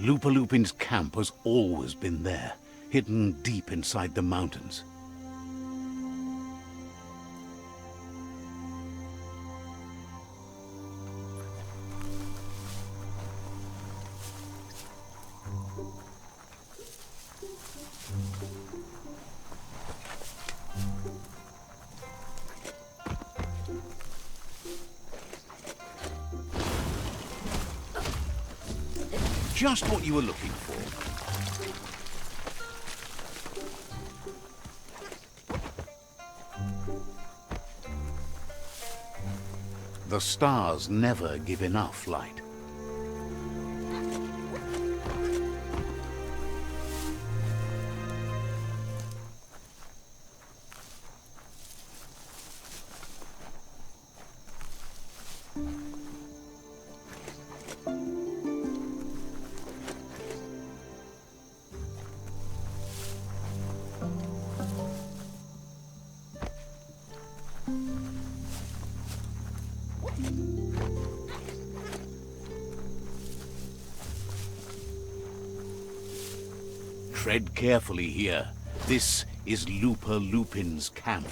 Lupin's camp has always been there, hidden deep inside the mountains. Just what you were looking for. The stars never give enough light. Tread carefully here. This is Lupin's camp.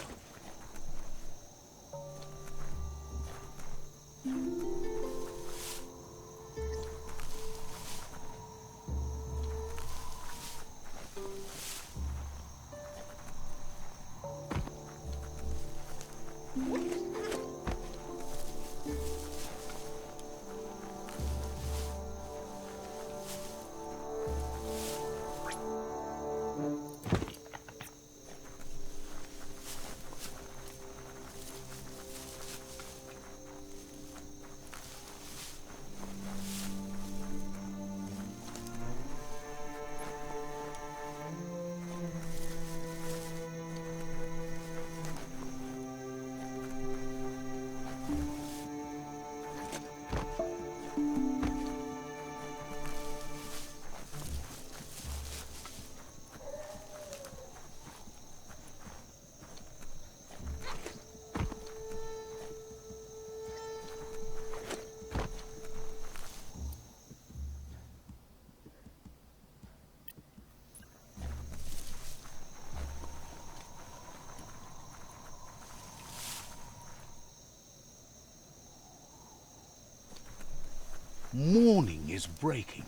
Morning is breaking.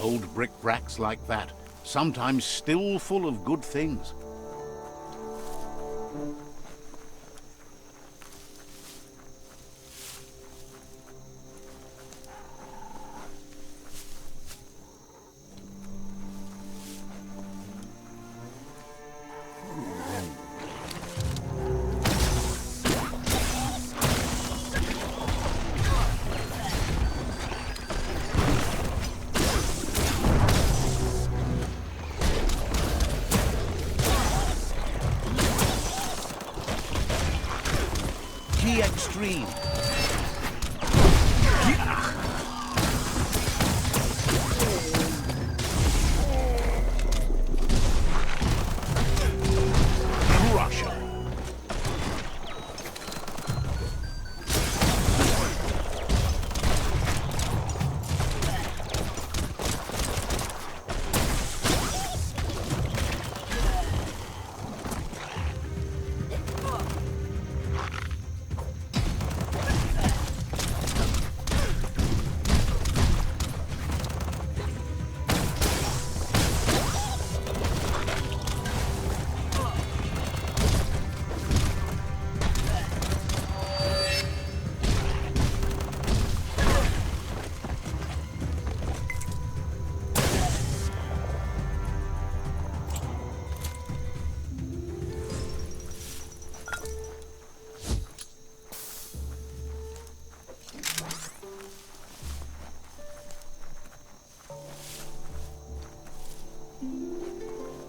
Old brick-bracks like that, sometimes still full of good things. Extreme. Crusher.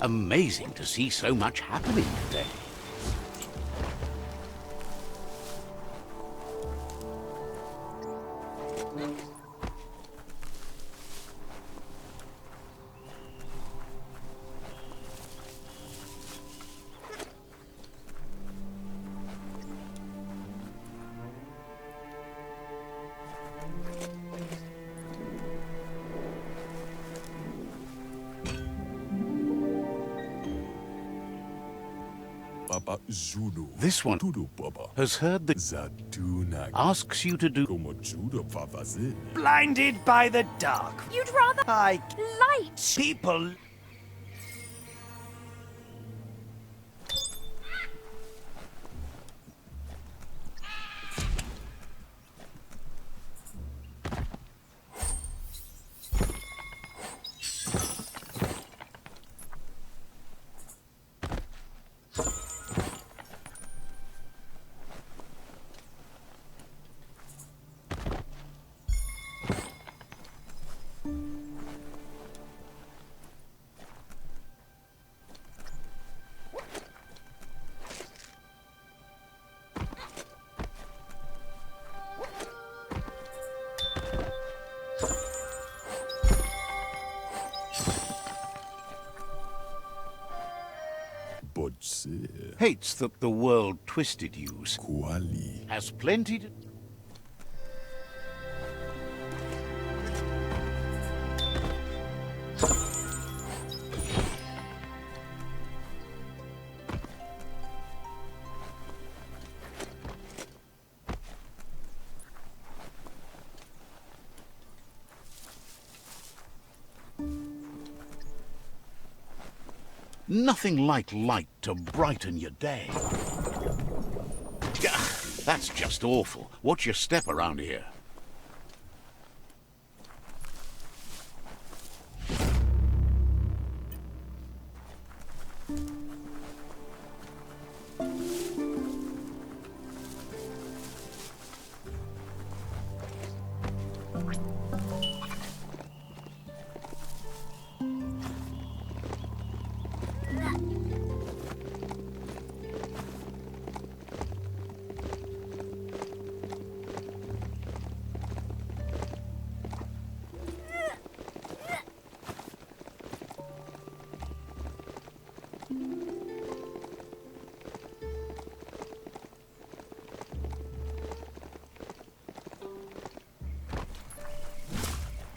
Amazing to see so much happening today. This one has heard that asks you to do. Blinded by the dark. You'd rather light. People. Hates that the world twisted you. Has plenty to... Nothing like light to brighten your day. Gah, that's just awful. Watch your step around here.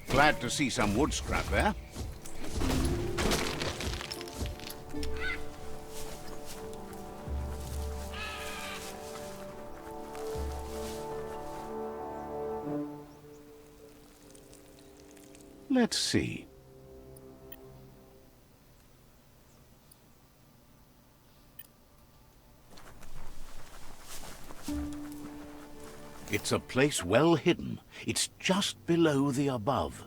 Glad to see some wood scrap there. Let's see. It's a place well hidden. It's just below the above.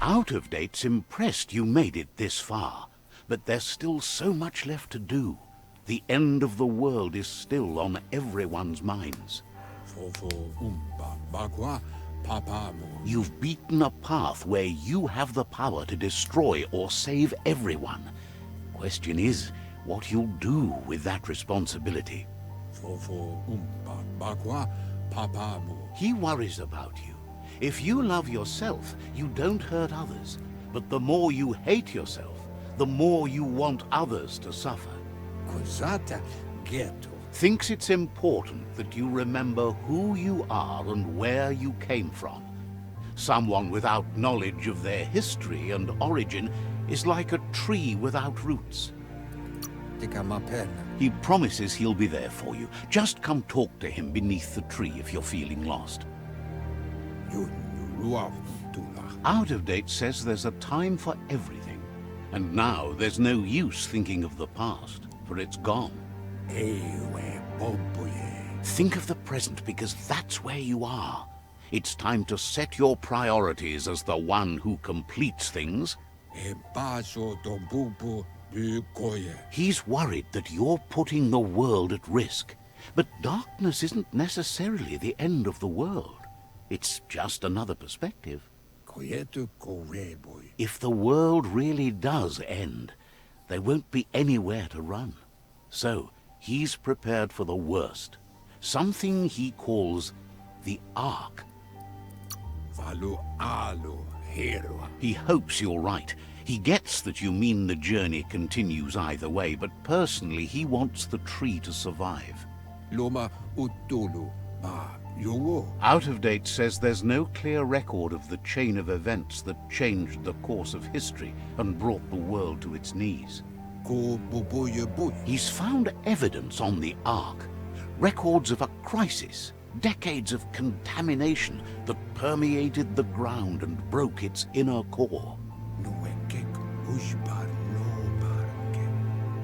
Out of Date's impressed you made it this far, but there's still so much left to do. The end of the world is still on everyone's minds. You've beaten a path where you have the power to destroy or save everyone. Question is, what you'll do with that responsibility. He worries about you. If you love yourself, you don't hurt others. But the more you hate yourself, the more you want others to suffer. Thinks it's important that you remember who you are and where you came from. Someone without knowledge of their history and origin is like a tree without roots. He promises he'll be there for you. Just come talk to him beneath the tree if you're feeling lost. Out of Date says there's a time for everything. And now there's no use thinking of the past, for it's gone. Think of the present, because that's where you are. It's time to set your priorities as the one who completes things. He's worried that you're putting the world at risk. But darkness isn't necessarily the end of the world. It's just another perspective. If the world really does end, there won't be anywhere to run. So he's prepared for the worst. Something he calls the Ark. He hopes you're right. He gets that you mean the journey continues either way, but personally he wants the tree to survive. Out of Date says there's no clear record of the chain of events that changed the course of history and brought the world to its knees. He's found evidence on the Ark, records of a crisis, decades of contamination that permeated the ground and broke its inner core.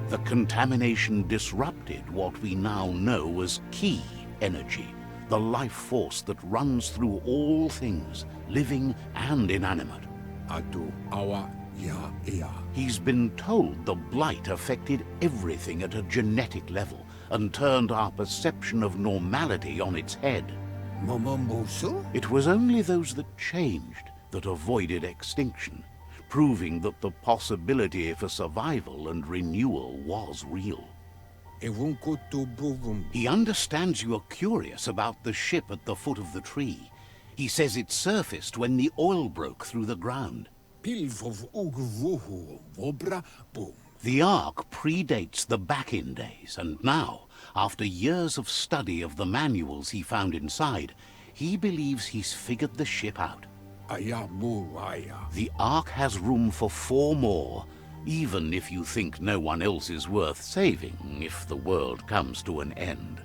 The contamination disrupted what we now know as Ki energy, the life force that runs through all things, living and inanimate. He's been told the blight affected everything at a genetic level and turned our perception of normality on its head. It was only those that changed that avoided extinction, proving that the possibility for survival and renewal was real. He understands you are curious about the ship at the foot of the tree. He says it surfaced when the oil broke through the ground. The Ark predates the back-in days, and now, after years of study of the manuals he found inside, he believes he's figured the ship out. The Ark has room for 4 more, even if you think no one else is worth saving if the world comes to an end.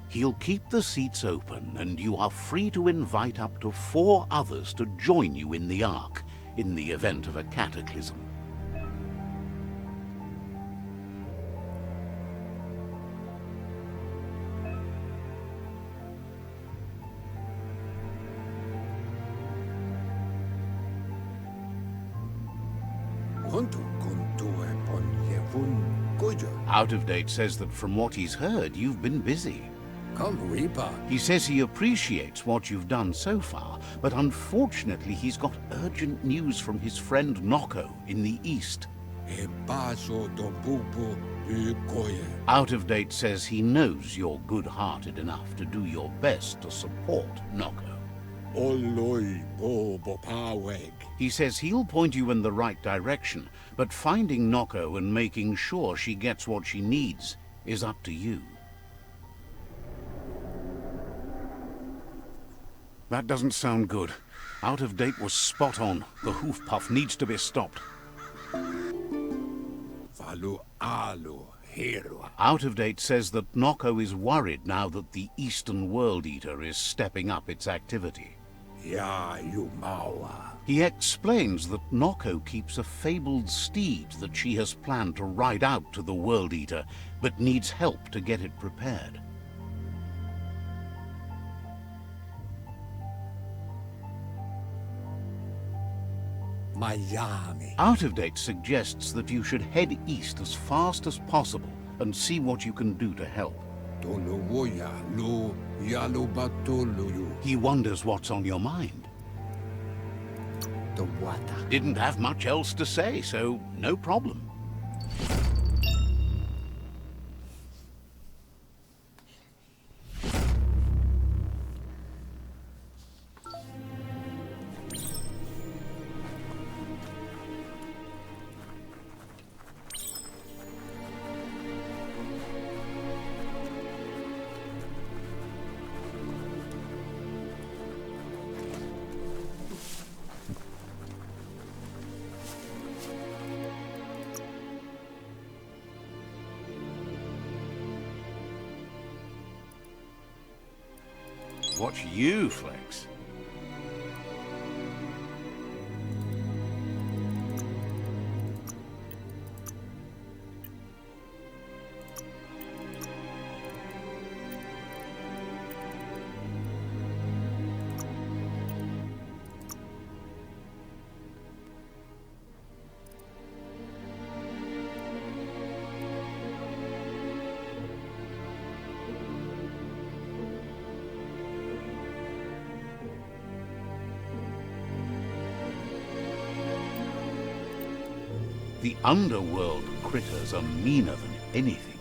He'll keep the seats open, and you are free to invite up to 4 others to join you in the Ark in the event of a cataclysm. Out of Date says that from what he's heard, you've been busy. He says he appreciates what you've done so far, but unfortunately he's got urgent news from his friend Noko in the east. Out of Date says he knows you're good-hearted enough to do your best to support Noko. He says he'll point you in the right direction, but finding Noko and making sure she gets what she needs is up to you. That doesn't sound good. Out of Date was spot on. The hoof puff needs to be stopped. Out of Date says that Noko is worried now that the Eastern World Eater is stepping up its activity. He explains that Noko keeps a fabled steed that she has planned to ride out to the World Eater, but needs help to get it prepared. Out of Date suggests that you should head east as fast as possible and see what you can do to help. He wonders what's on your mind. Didn't have much else to say, so no problem. Watch you flex. The underworld critters are meaner than anything.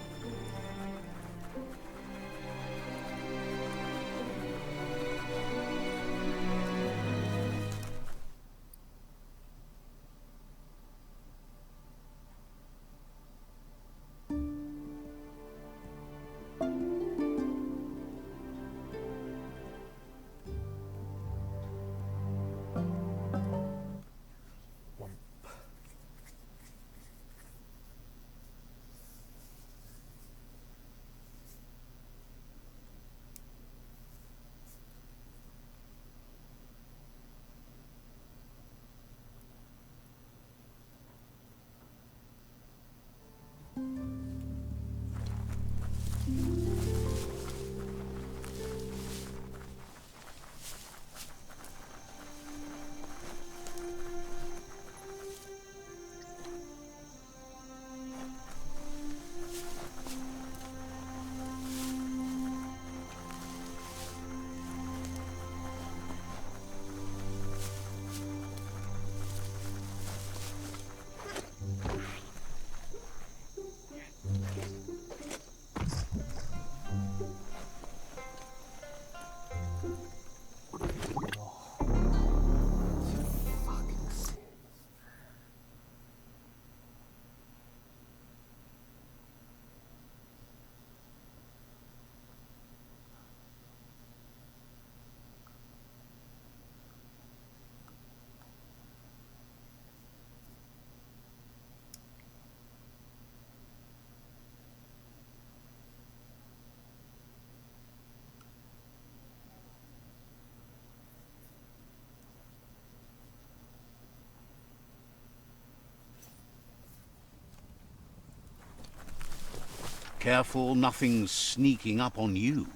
Careful nothing's sneaking up on you.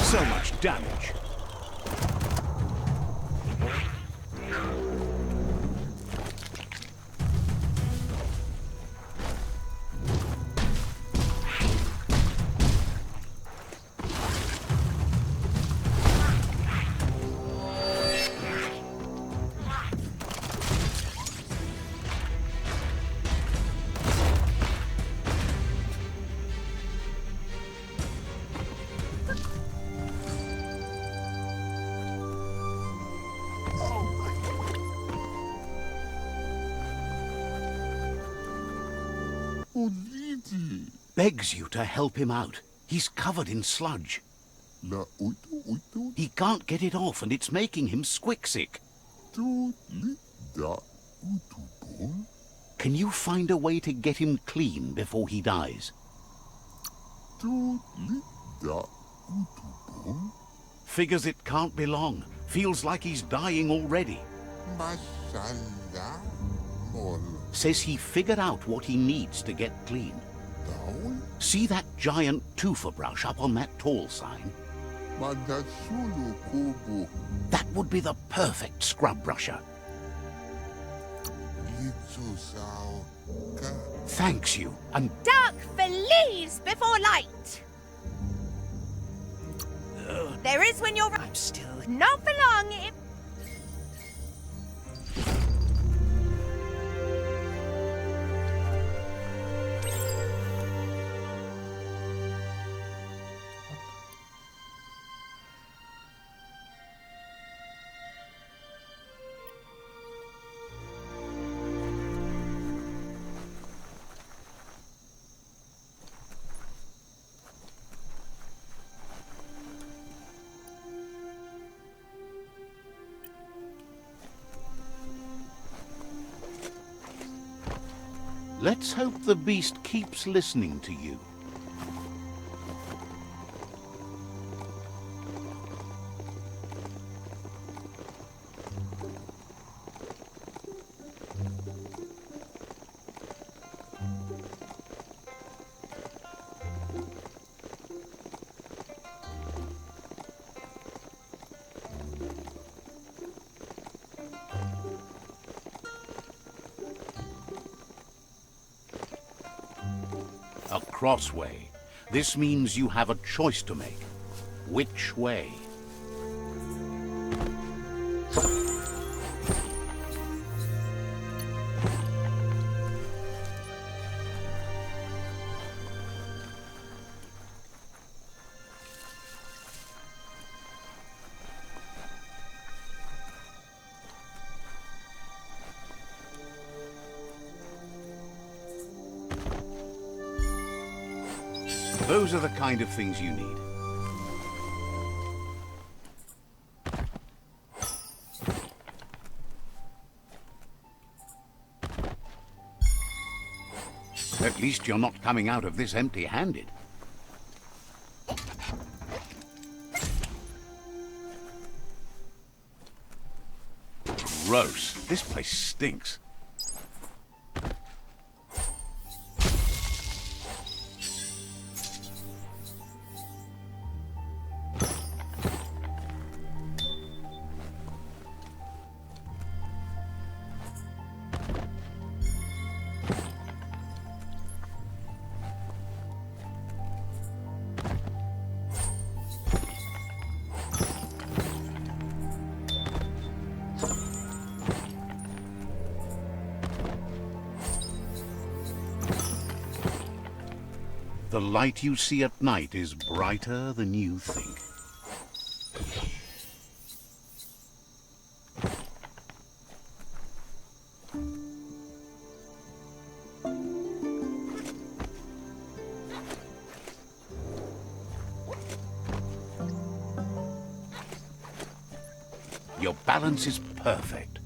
So much damage. Begs you to help him out. He's covered in sludge. He can't get it off and it's making him squick-sick. Can you find a way to get him clean before he dies? Figures it can't be long. Feels like he's dying already. Says he figured out what he needs to get clean. See that giant toofer brush up on that tall sign? That would be the perfect scrub brusher. Thanks you, and Dark flees before light. There is when you're... I'm still... Not for long. Let's hope the beast keeps listening to you. A crossway. This means you have a choice to make. Which way? Those are the kind of things you need. At least you're not coming out of this empty-handed. Gross. This place stinks. The light you see at night is brighter than you think. Your balance is perfect.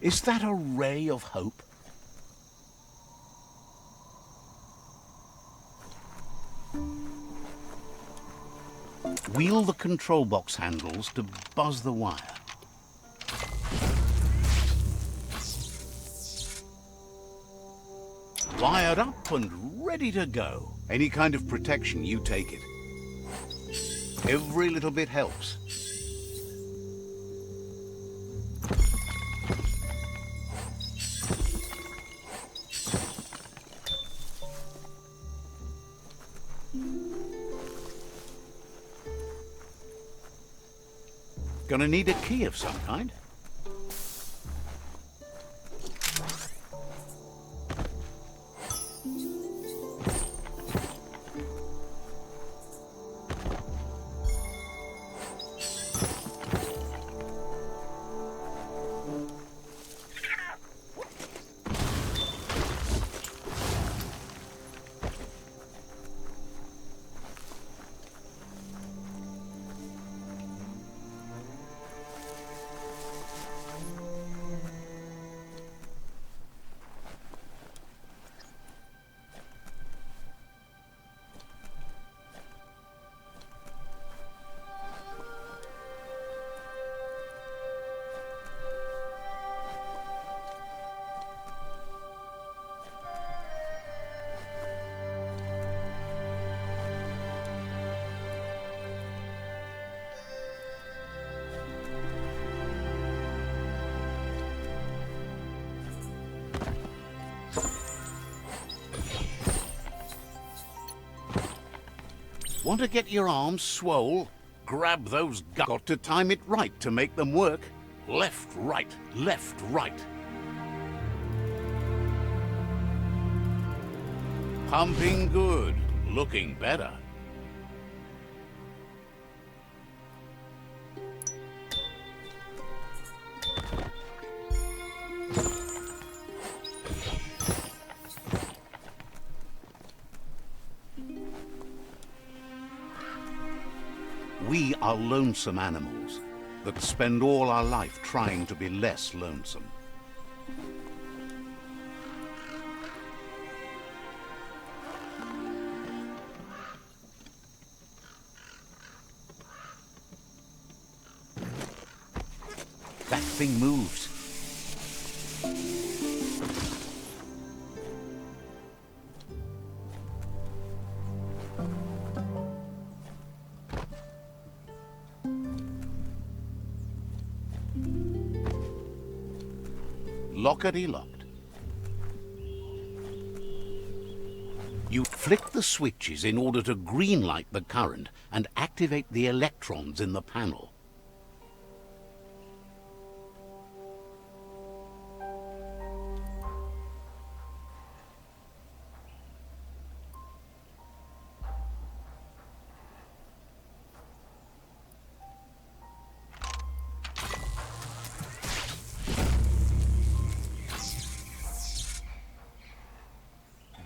Is that a ray of hope? Wheel the control box handles to buzz the wire. Wired up and ready to go. Any kind of protection, you take it. Every little bit helps. Gonna need a key of some kind. Want to get your arms swole? Grab those got to time it right to make them work. Left, right, left, right. Pumping good. Looking better. We are lonesome animals that spend all our life trying to be less lonesome. That thing moves. Lockety-locked. You flick the switches in order to green-light the current and activate the electrons in the panel.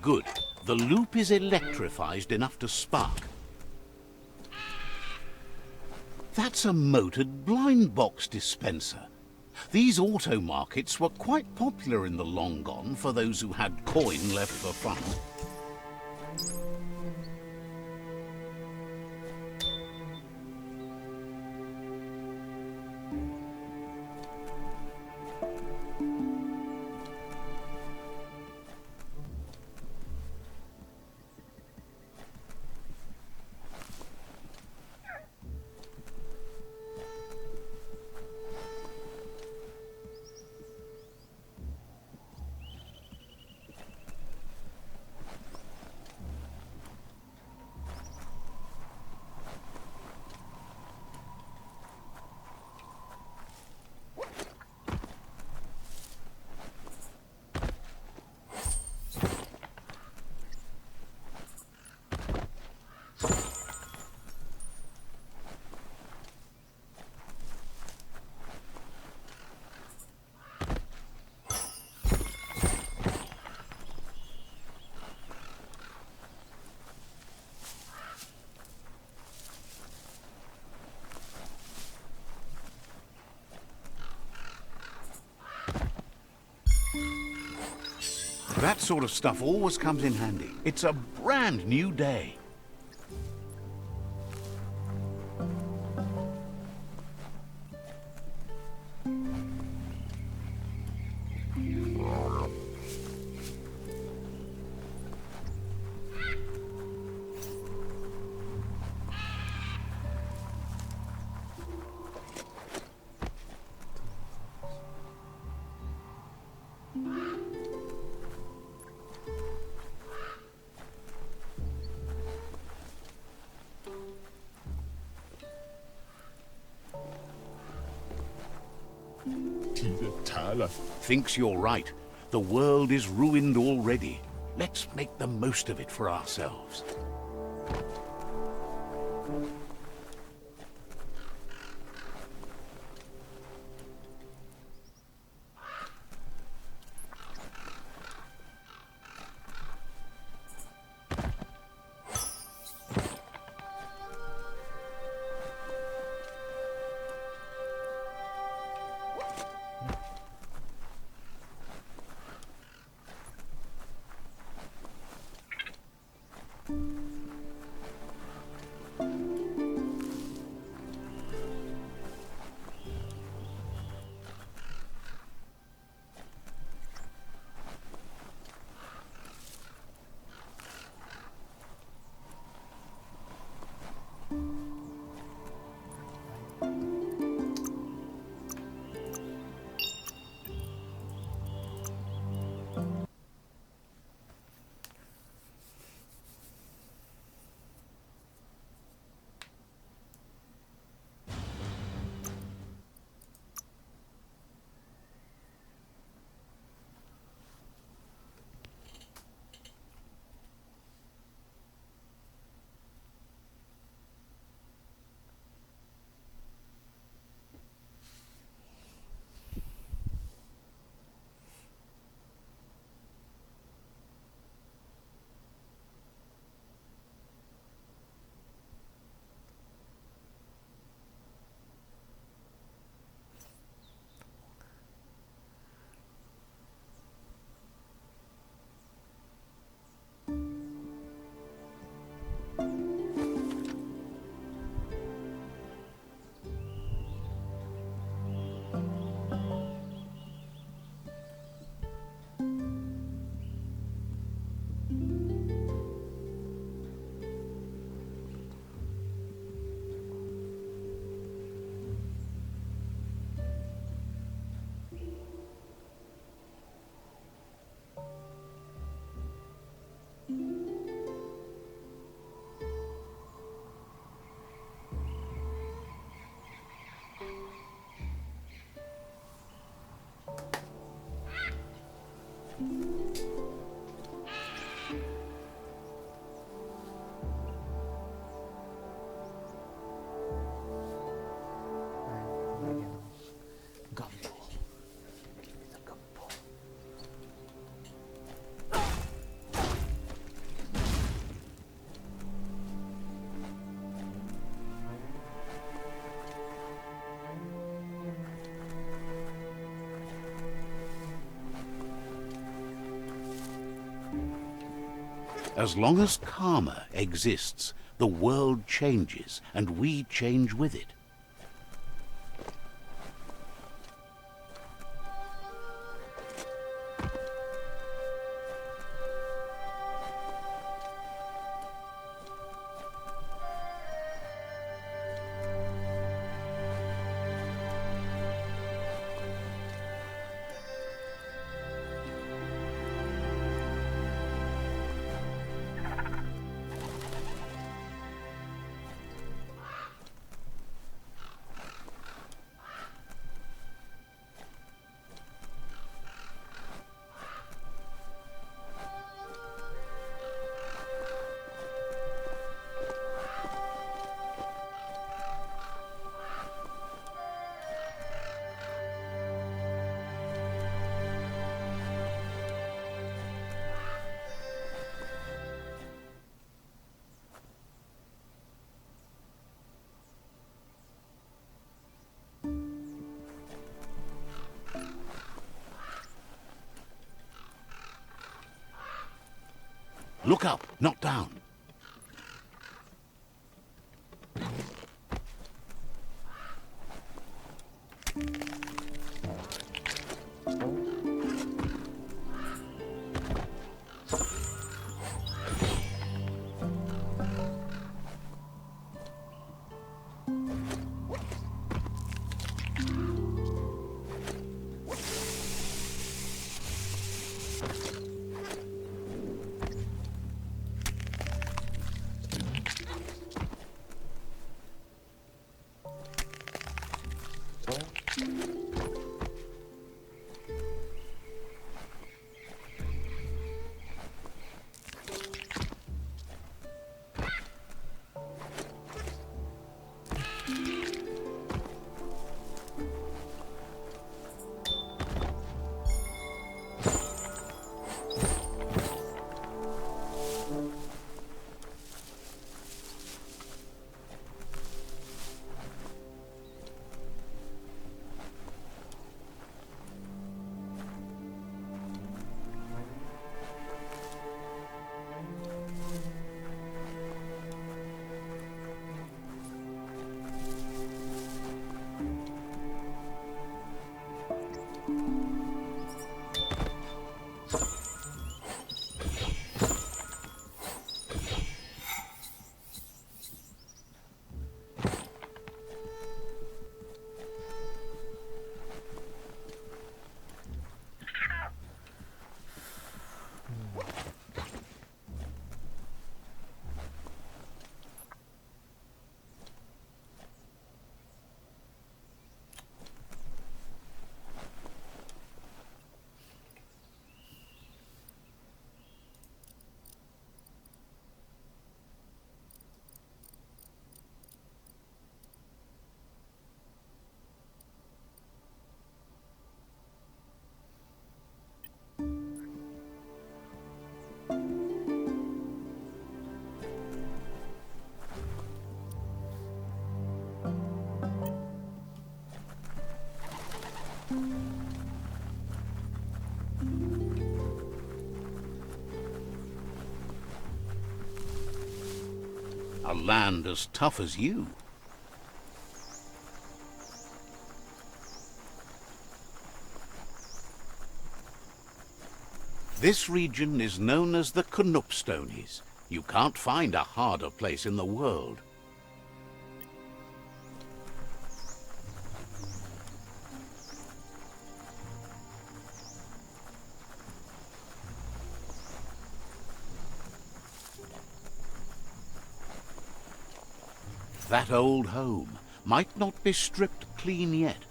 Good. The loop is electrified enough to spark. That's a motored blind box dispenser. These auto markets were quite popular in the long gone for those who had coin left for fun. That sort of stuff always comes in handy. It's a brand new day. Thinks you're right. The world is ruined already. Let's make the most of it for ourselves. As long as karma exists, the world changes, and we change with it. Look up, not down. A land as tough as you. This region is known as the Canupstonies. You can't find a harder place in the world. That old home might not be stripped clean yet.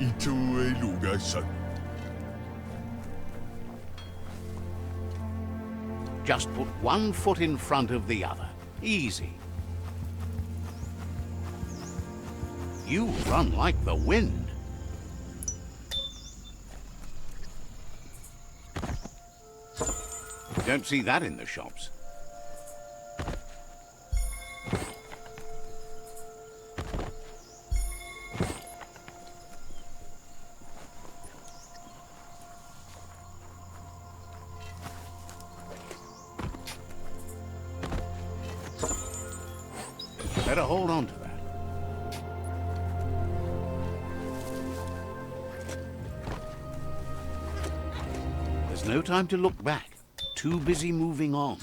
이쪽에 누가 있어? Just put one foot in front of the other. Easy. You run like the wind. Don't see that in the shops. Better hold on to that. There's no time to look back. Too busy moving on.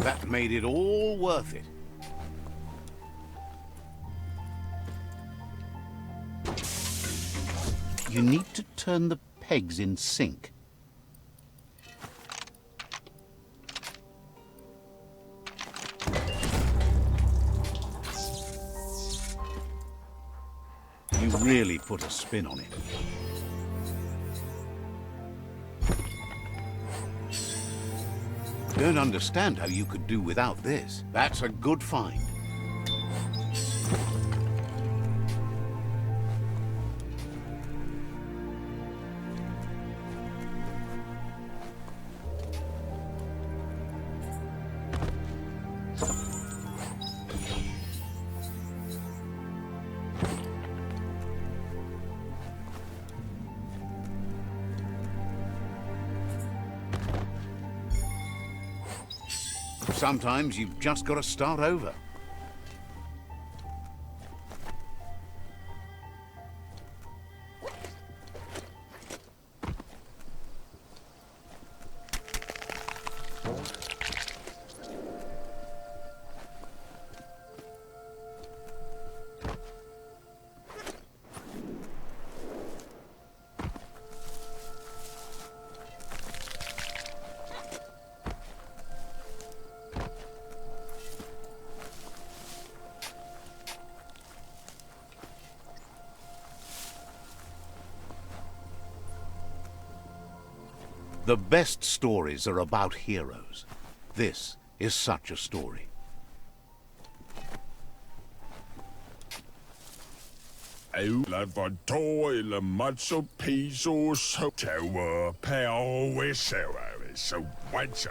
That made it all worth it. You need to turn the pegs in sync. You really put a spin on it. Don't understand how you could do without this. That's a good find. Sometimes you've just got to start over. The best stories are about heroes. This is such a story. Lad var tår eller matso piso så tager per server så watcha.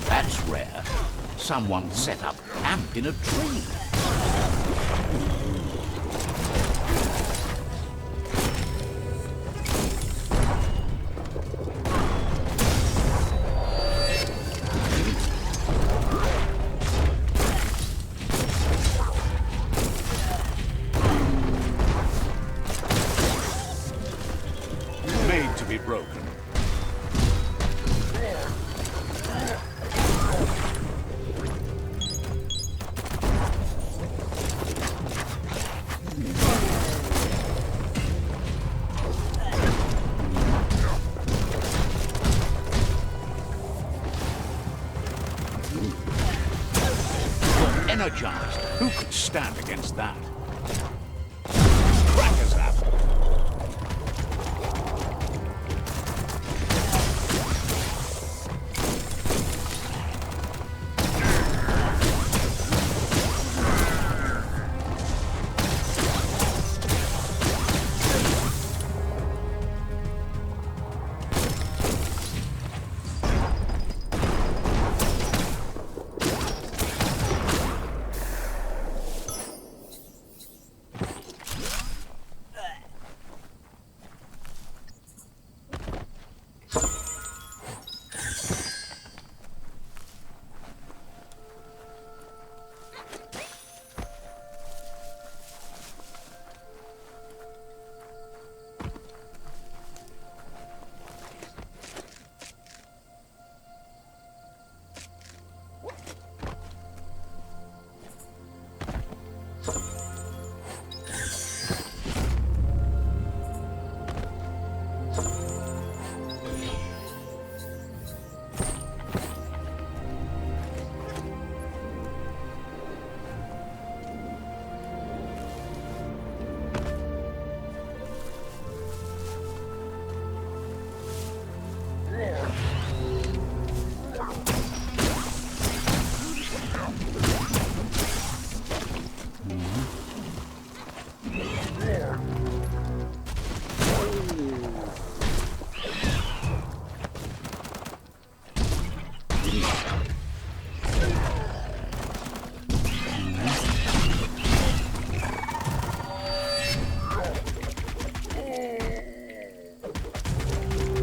That's rare. Someone set up camp in a tree. Made to be broken. Energized. Who could stand against that? Crackers up.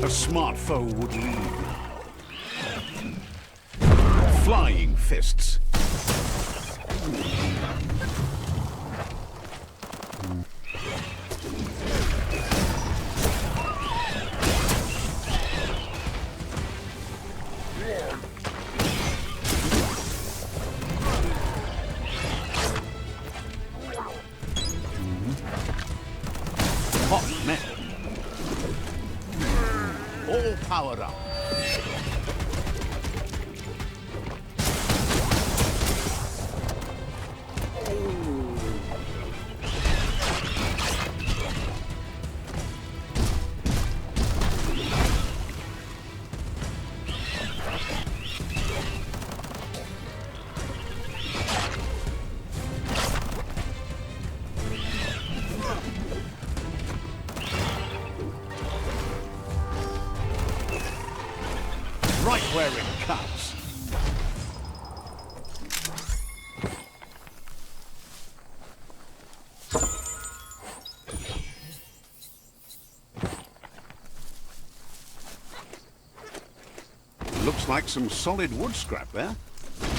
A smart foe would leave now. Flying fists. Hot metal. All powered up. Right where it cuts. Looks like some solid wood scrap there.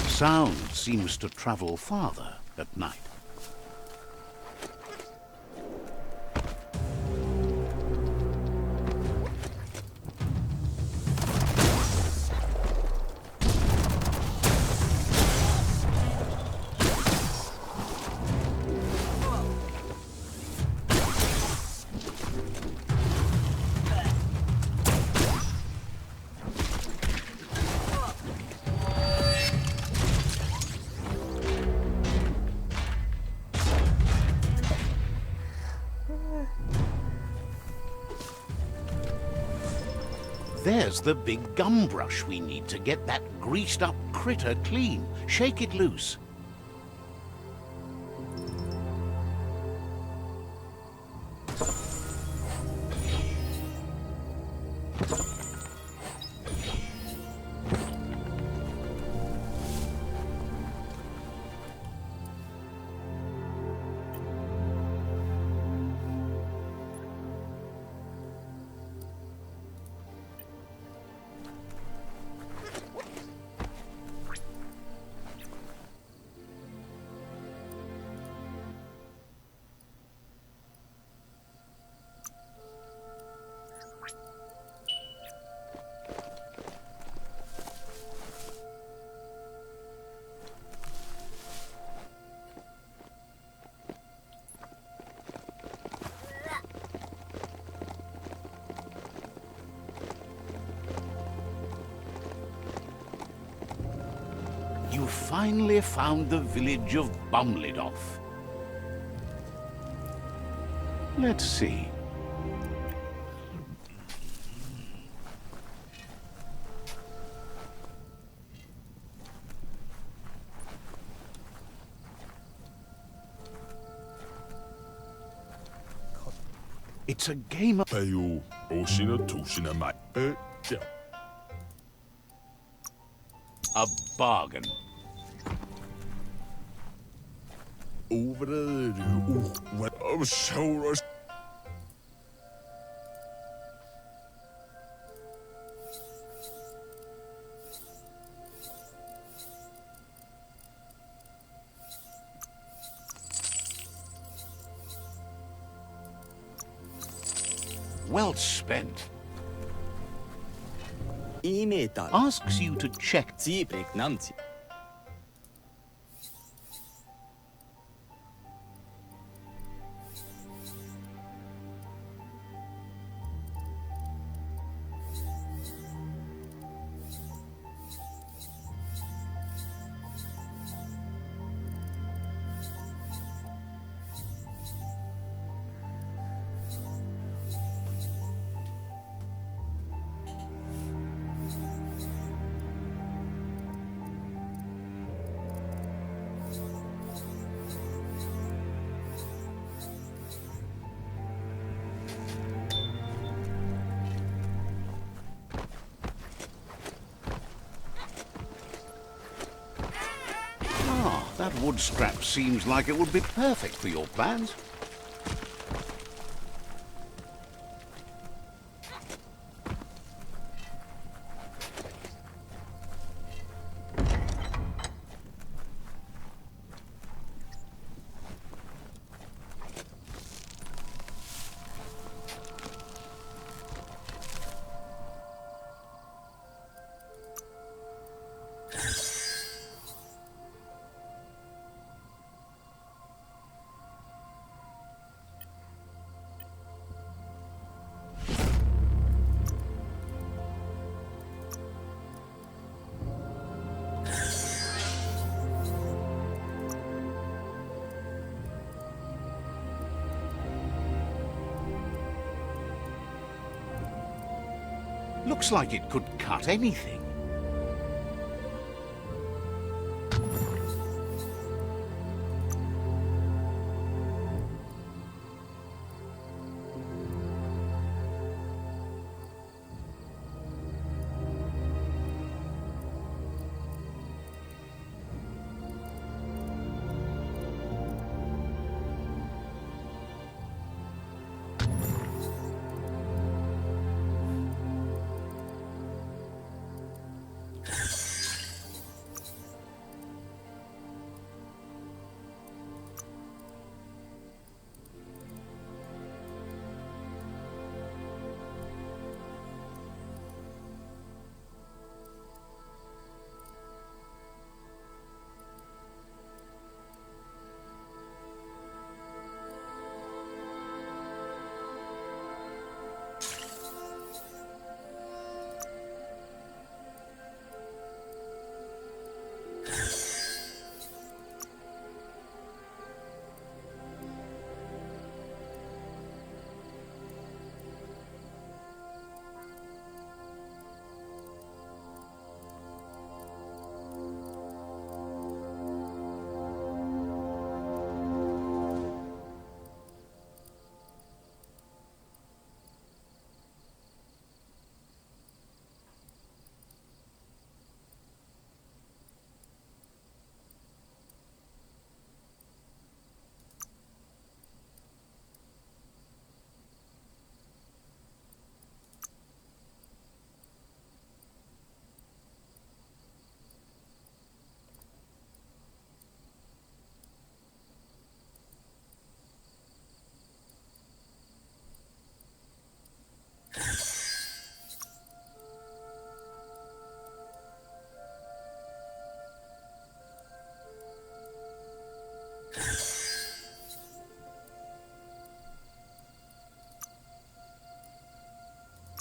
Sound seems to travel farther at night. There's the big gum brush we need to get that greased up critter clean. Shake it loose. You finally found the village of Bumlidoff. Let's see. It's a game of... Bayo, Oshina Tushina Mai. a bargain. Over the what of Soros. Well spent. E-metal. Asks you to check. Zi pregnancy. That wood scrap seems like it would be perfect for your plans. Looks like it could cut anything.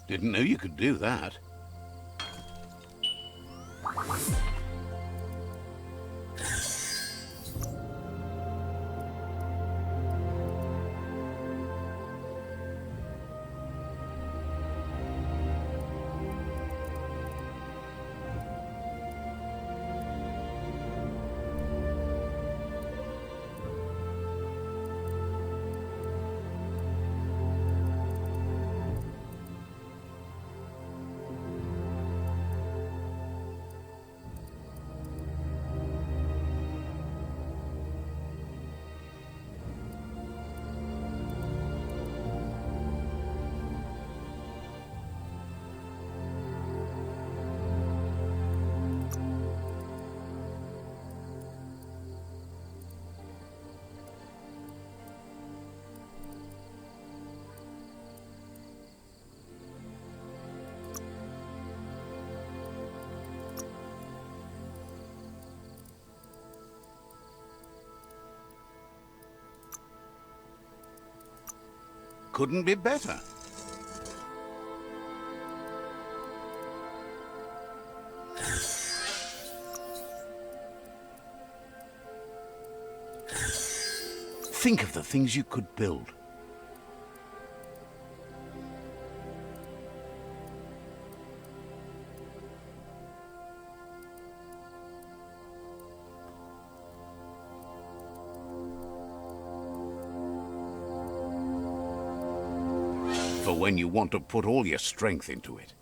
Didn't know you could do that. Couldn't be better. Think of the things you could build. For when you want to put all your strength into it.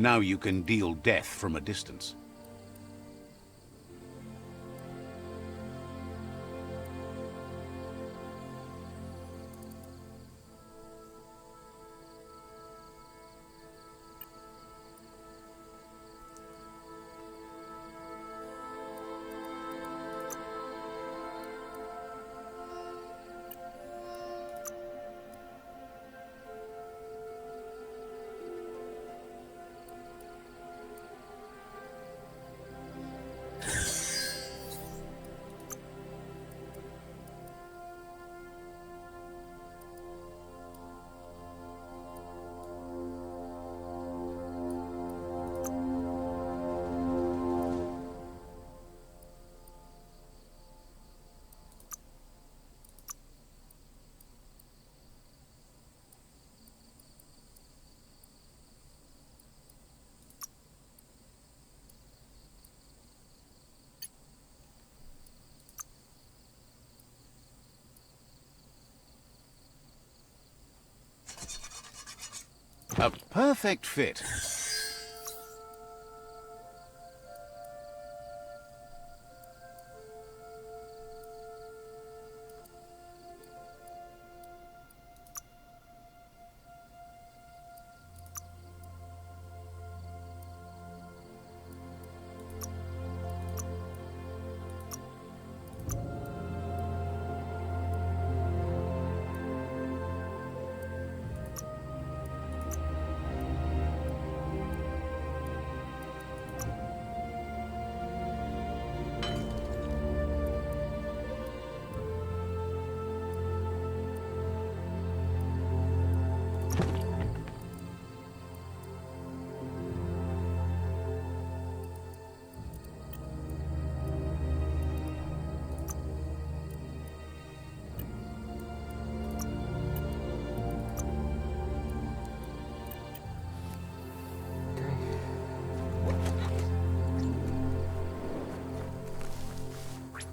Now you can deal death from a distance. A perfect fit.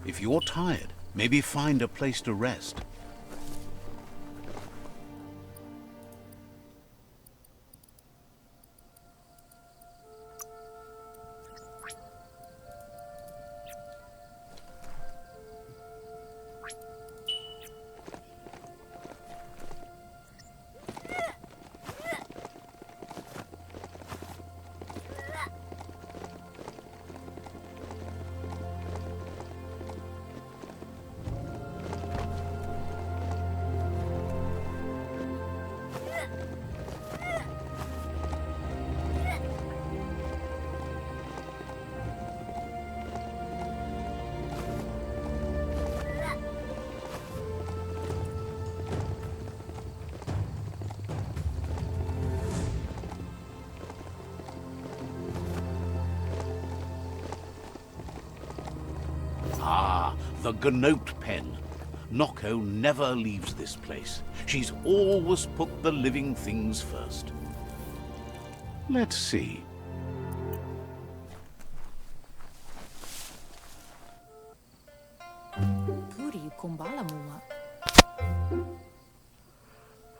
If you're tired, maybe find a place to rest. Ah, the Gnote pen. Noko never leaves this place. She's always put the living things first. Let's see. Puri kumbala mua.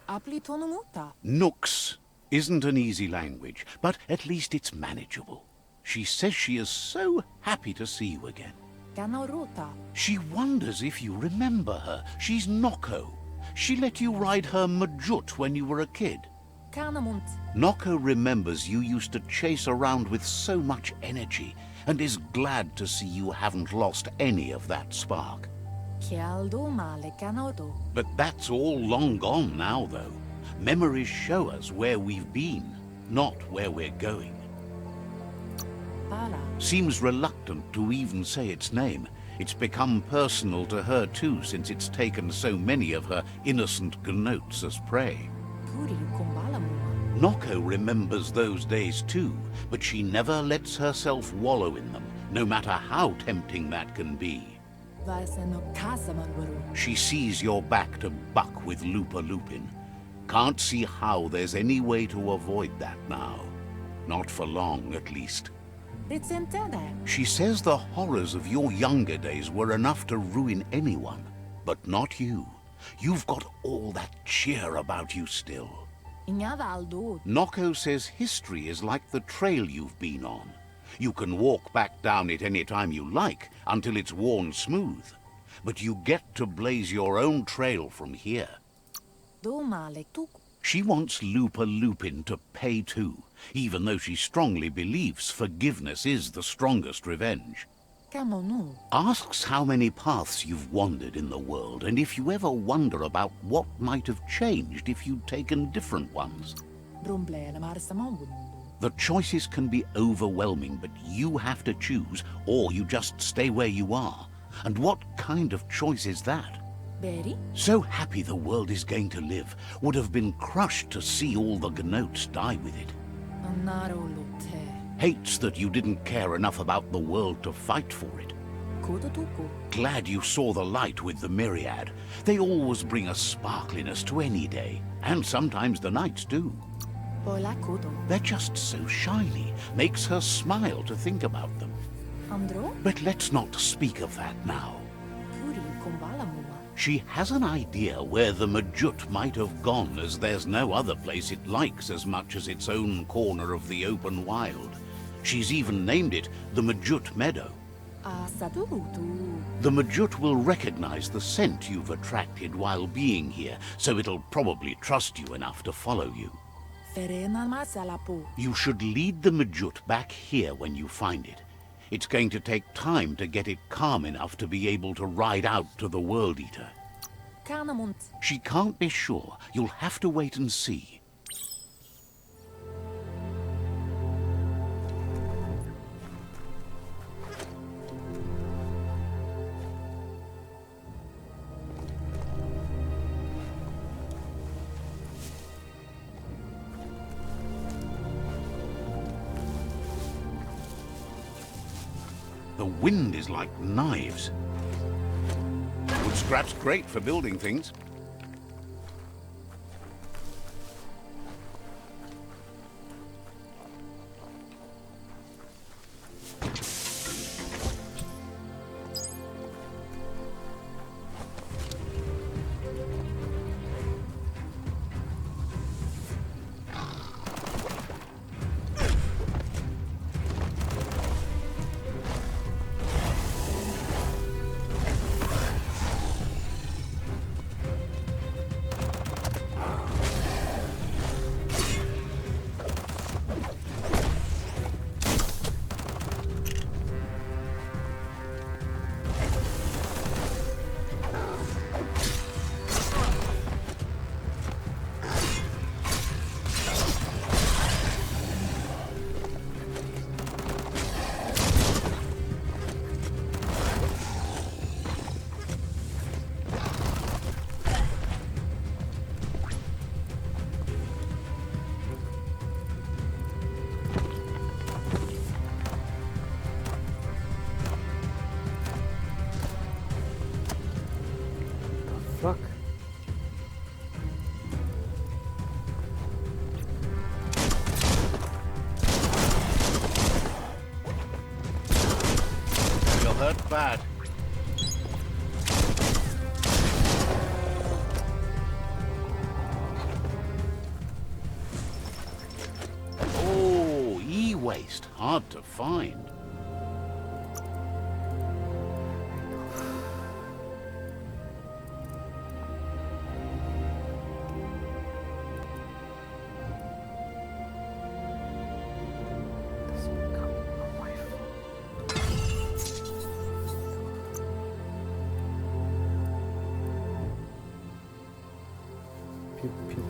Apli tonumuta. Nooks isn't an easy language, but at least it's manageable. She says she is so happy to see you again. Ganauruta. She wonders if you remember her. She's Noko. She let you ride her Majut when you were a kid. Kanamunt. Noko remembers you used to chase around with so much energy and is glad to see you haven't lost any of that spark. Kialdo male kanaudo. But that's all long gone now, though. Memories show us where we've been, not where we're going. Pala. Seems reluctant to even say its name. It's become personal to her too, since it's taken so many of her innocent gnotes as prey. Puri kumbala mua. Noko remembers those days too, but she never lets herself wallow in them, no matter how tempting that can be. Vaiseno kasamanwaru. She sees you're back to buck with Lupa Lupin. Can't see how there's any way to avoid that now. Not for long, at least. Ritsentene. She says the horrors of your younger days were enough to ruin anyone, but not you. You've got all that cheer about you still. Ingavaldo. Nocco says history is like the trail you've been on. You can walk back down it any time you like, until it's worn smooth. But you get to blaze your own trail from here. Do male tuku. She wants Lupa Lupin to pay too, even though she strongly believes forgiveness is the strongest revenge. Kamonu. Asks how many paths you've wandered in the world, and if you ever wonder about what might have changed if you'd taken different ones. Brumble marsamawundu. The choices can be overwhelming, but you have to choose, or you just stay where you are. And what kind of choice is that? Berry? So happy the world is going to live, would have been crushed to see all the Gnotes die with it. Anaro lute. Hates that you didn't care enough about the world to fight for it. Kodotuku. Glad you saw the light with the myriad. They always bring a sparkliness to any day, and sometimes the nights too. Pola kodo. They're just so shiny, makes her smile to think about them. Andro? But let's not speak of that now. Puri kumbala muma. She has an idea where the Majut might have gone, as there's no other place it likes as much as its own corner of the open wild. She's even named it the Majut Meadow. Asadurutu. The Majut will recognize the scent you've attracted while being here, so it'll probably trust you enough to follow you. Ferena masalapu. You should lead the Majut back here when you find it. It's going to take time to get it calm enough to be able to ride out to the World Eater. Kanamunt. She can't be sure. You'll have to wait and see. The wind is like knives. Wood scrap's great for building things. Fuck. You're hurt bad. Oh, e-waste. Hard to find. Pew, pew.